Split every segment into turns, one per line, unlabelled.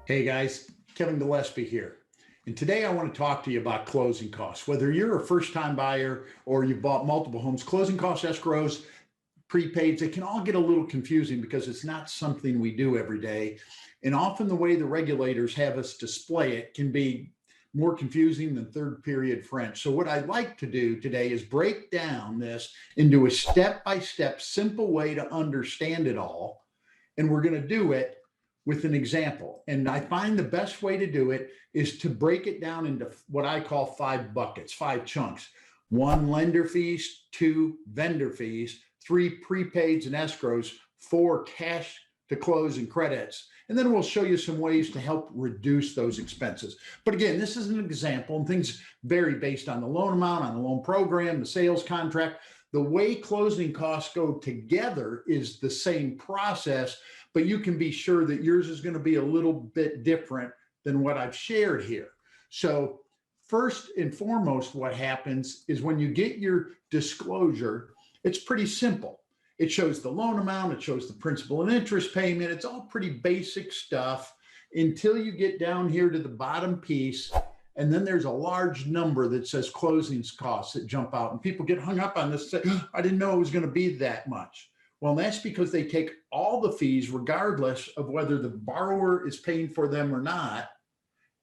Hey guys, Kevin Gillespie here. And today I want to talk to you about closing costs. Whether you're a first-time buyer or you've bought multiple homes, closing costs, escrows, prepaids, they can all get a little confusing because it's not something we do every day. And often the way the regulators have us display it can be more confusing than third period French. So what I'd like to do today is break down this into a step-by-step simple way to understand it all. And we're going to do it with an example. And I find the best way to do it is to break it down into what I call 5 buckets, 5 chunks. 1, lender fees. 2, vendor fees. 3, prepaids and escrows. 4, cash to close and credits. And then we'll show you some ways to help reduce those expenses. But again, this is an example, and things vary based on the loan amount, on the loan program, the sales contract. The way closing costs go together is the same process, but you can be sure that yours is going to be a little bit different than what I've shared here. So first and foremost, what happens is when you get your disclosure, it's pretty simple. It shows the loan amount, it shows the principal and interest payment. It's all pretty basic stuff until you get down here to the bottom piece. And then there's a large number that says closing costs that jump out, and people get hung up on this. Say, I didn't know it was going to be that much. Well, that's because they take all the fees, regardless of whether the borrower is paying for them or not,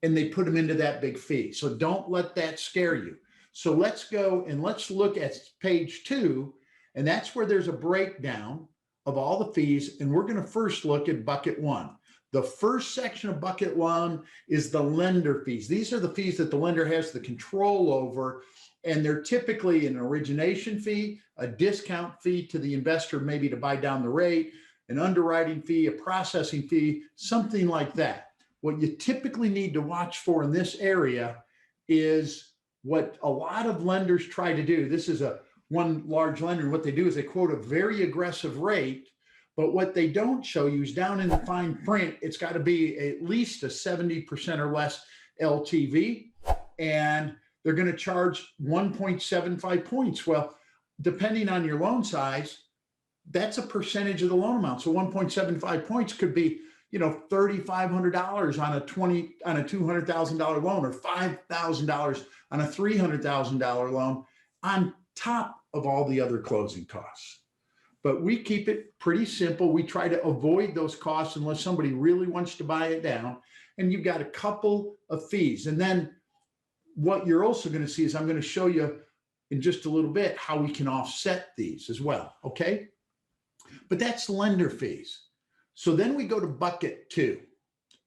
and they put them into that big fee. So don't let that scare you. So let's go and let's look at page 2, and that's where there's a breakdown of all the fees. And we're going to first look at bucket 1. The first section of bucket 1 is the lender fees. These are the fees that the lender has the control over, and they're typically an origination fee, a discount fee to the investor, maybe to buy down the rate, an underwriting fee, a processing fee, something like that. What you typically need to watch for in this area is what a lot of lenders try to do. This is one large lender, and what they do is they quote a very aggressive rate. But what they don't show you is down in the fine print, it's got to be at least a 70% or less LTV, and they're going to charge 1.75 points. Well, depending on your loan size, that's a percentage of the loan amount. So 1.75 points could be, $3,500 on a $200,000 loan, or $5,000 on a $300,000 loan, on top of all the other closing costs. But we keep it pretty simple. We try to avoid those costs unless somebody really wants to buy it down. And you've got a couple of fees. And then what you're also going to see is I'm going to show you in just a little bit how we can offset these as well. Okay. But that's lender fees. So then we go to bucket 2.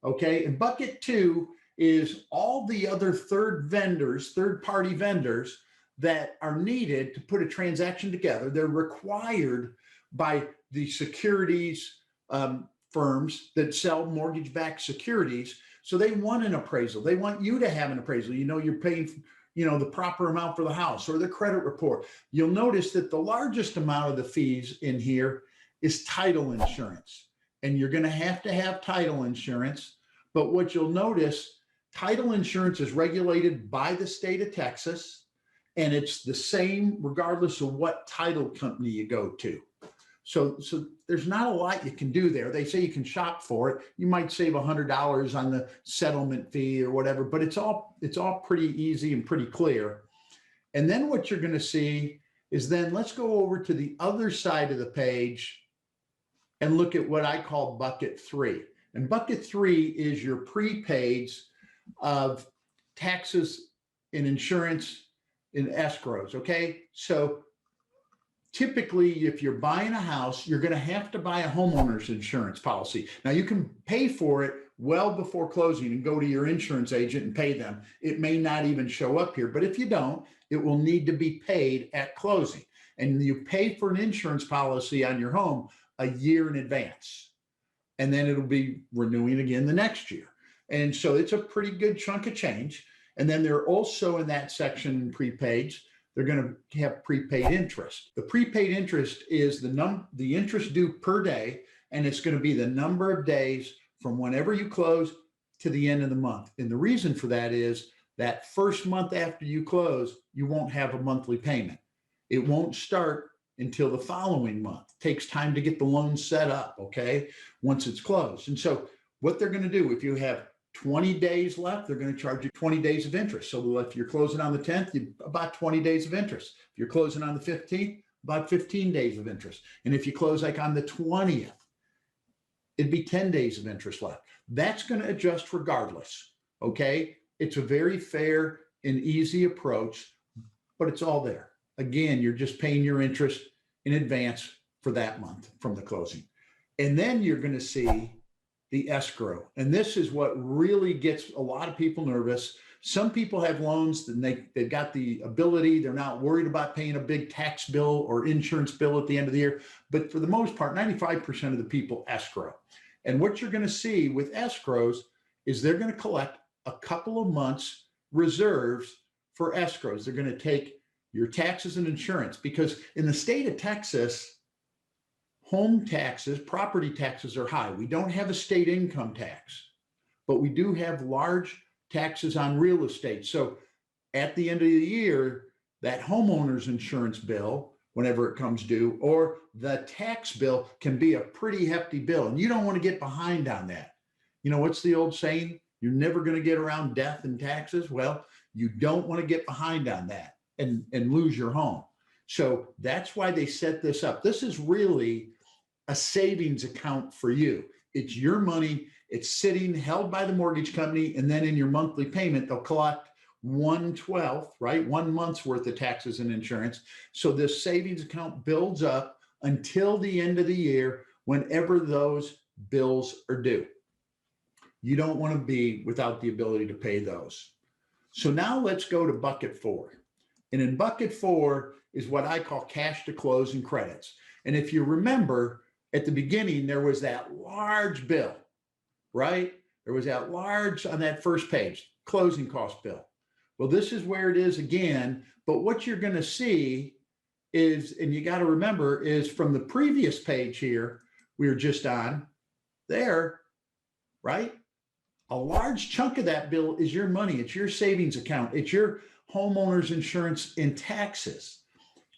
Okay. And bucket 2 is all the other third-party vendors that are needed to put a transaction together. They're required by the securities firms that sell mortgage-backed securities. So they want an appraisal. They want you to have an appraisal. You're paying, the proper amount for the house, or the credit report. You'll notice that the largest amount of the fees in here is title insurance. And you're going to have title insurance. But what you'll notice, title insurance is regulated by the state of Texas, and it's the same regardless of what title company you go to. So there's not a lot you can do there. They say you can shop for it. You might save $100 on the settlement fee or whatever, but it's all pretty easy and pretty clear. And then what you're going to see is, then let's go over to the other side of the page and look at what I call bucket 3. And bucket 3 is your prepaids of taxes and insurance and escrows. Okay. So typically, if you're buying a house, you're going to buy a homeowner's insurance policy. Now, you can pay for it well before closing and go to your insurance agent and pay them. It may not even show up here, but if you don't, it will need to be paid at closing. And you pay for an insurance policy on your home a year in advance, and then it'll be renewing again the next year. And so it's a pretty good chunk of change. And then they're also in that section in prepaids, they're going to have prepaid interest. The prepaid interest is the interest due per day, and it's going to be the number of days from whenever you close to the end of the month. And the reason for that is that first month after you close, you won't have a monthly payment. It won't start until the following month. It takes time to get the loan set up, okay, once it's closed. And so what they're going to do, if you have 20 days left, they're going to charge you 20 days of interest. So if you're closing on the 10th, about 20 days of interest. If you're closing on the 15th, about 15 days of interest. And if you close like on the 20th, it'd be 10 days of interest left. That's going to adjust regardless. Okay. It's a very fair and easy approach, but it's all there. Again, you're just paying your interest in advance for that month from the closing. And then you're going to see the escrow. And this is what really gets a lot of people nervous. Some people have loans and they've got the ability, they're not worried about paying a big tax bill or insurance bill at the end of the year. But for the most part, 95% of the people escrow. And what you're going to see with escrows is they're going to collect a couple of months reserves for escrows. They're going to take your taxes and insurance, because in the state of Texas, home taxes, property taxes are high. We don't have a state income tax, but we do have large taxes on real estate. So at the end of the year, that homeowner's insurance bill, whenever it comes due, or the tax bill can be a pretty hefty bill. And you don't want to get behind on that. You know, what's the old saying? You're never going to get around death and taxes. Well, you don't want to get behind on that and lose your home. So that's why they set this up. This is really a savings account for you. It's your money. It's sitting held by the mortgage company. And then in your monthly payment, they'll collect 1/12, right? 1 month's worth of taxes and insurance. So this savings account builds up until the end of the year, whenever those bills are due. You don't want to be without the ability to pay those. So now let's go to bucket 4. And in bucket 4 is what I call cash to close and credits. And if you remember, at the beginning, there was that large bill, right? There was that large on that first page, closing cost bill. Well, this is where it is again. But what you're going to see is, and you got to remember, is from the previous page here, we were just on there, right? A large chunk of that bill is your money. It's your savings account. It's your homeowner's insurance and taxes.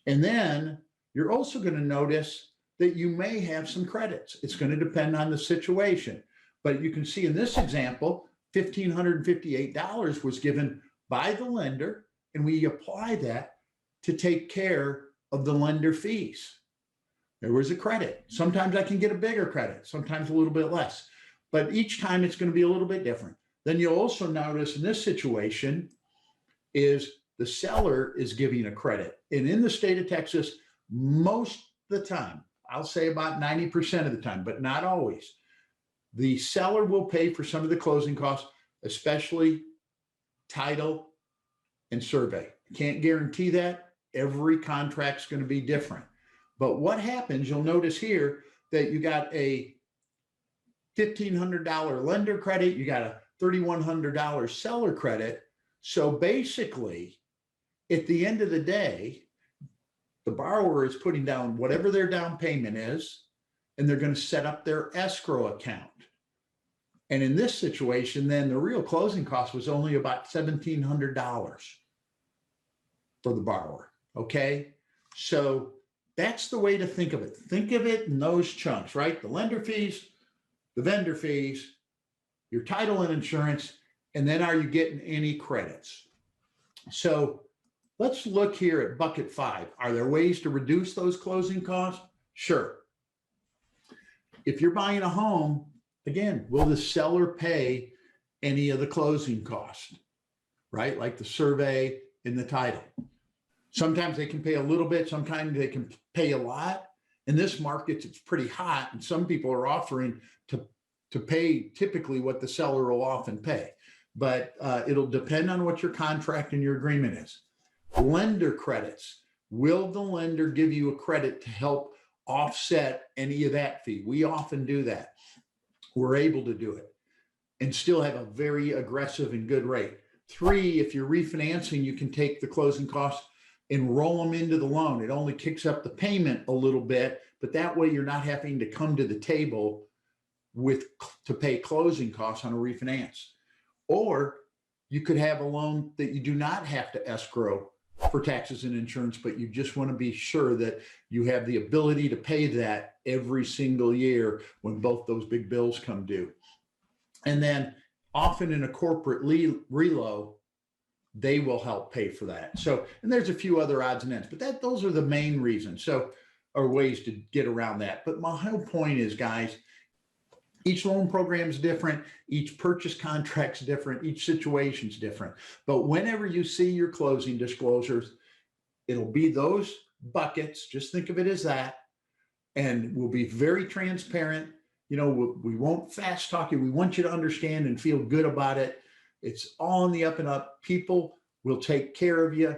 And then you're also going to notice that you may have some credits. It's going to depend on the situation. But you can see in this example, $1,558 was given by the lender, and we apply that to take care of the lender fees. There was a credit. Sometimes I can get a bigger credit, sometimes a little bit less. But each time it's going to be a little bit different. Then you'll also notice in this situation is the seller is giving a credit. And in the state of Texas, most of the time, I'll say about 90% of the time, but not always, the seller will pay for some of the closing costs, especially title and survey. Can't guarantee that. Every contract's going to be different. But what happens, you'll notice here that you got a $1,500 lender credit, you got a $3,100 seller credit. So basically, at the end of the day, the borrower is putting down whatever their down payment is, and they're going to set up their escrow account. And in this situation, then the real closing cost was only about $1,700 for the borrower. Okay. So that's the way to think of it. Think of it in those chunks, right? The lender fees, the vendor fees, your title and insurance, and then are you getting any credits? So let's look here at bucket 5. Are there ways to reduce those closing costs? Sure. If you're buying a home, again, will the seller pay any of the closing costs, right? Like the survey and the title. Sometimes they can pay a little bit, sometimes they can pay a lot. In this market, it's pretty hot, and some people are offering to pay typically what the seller will often pay. But it'll depend on what your contract and your agreement is. Lender credits. Will the lender give you a credit to help offset any of that fee? We often do that. We're able to do it and still have a very aggressive and good rate. 3, if you're refinancing, you can take the closing costs and roll them into the loan. It only kicks up the payment a little bit, but that way you're not having to come to the table to pay closing costs on a refinance. Or you could have a loan that you do not have to escrow for taxes and insurance, but you just want to be sure that you have the ability to pay that every single year when both those big bills come due. And then often in a corporate relo, they will help pay for that. So, and there's a few other odds and ends, but those are the main reasons. So, or ways to get around that. But my whole point is, guys, each loan program is different. Each purchase contract's different. Each situation's different. But whenever you see your closing disclosures, it'll be those buckets. Just think of it as that. And we'll be very transparent. You know, we won't fast talk you. We want you to understand and feel good about it. It's all on the up and up. People will take care of you,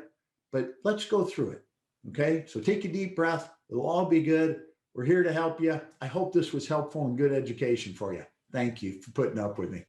but let's go through it. Okay. So take a deep breath. It'll all be good. We're here to help you. I hope this was helpful and good education for you. Thank you for putting up with me.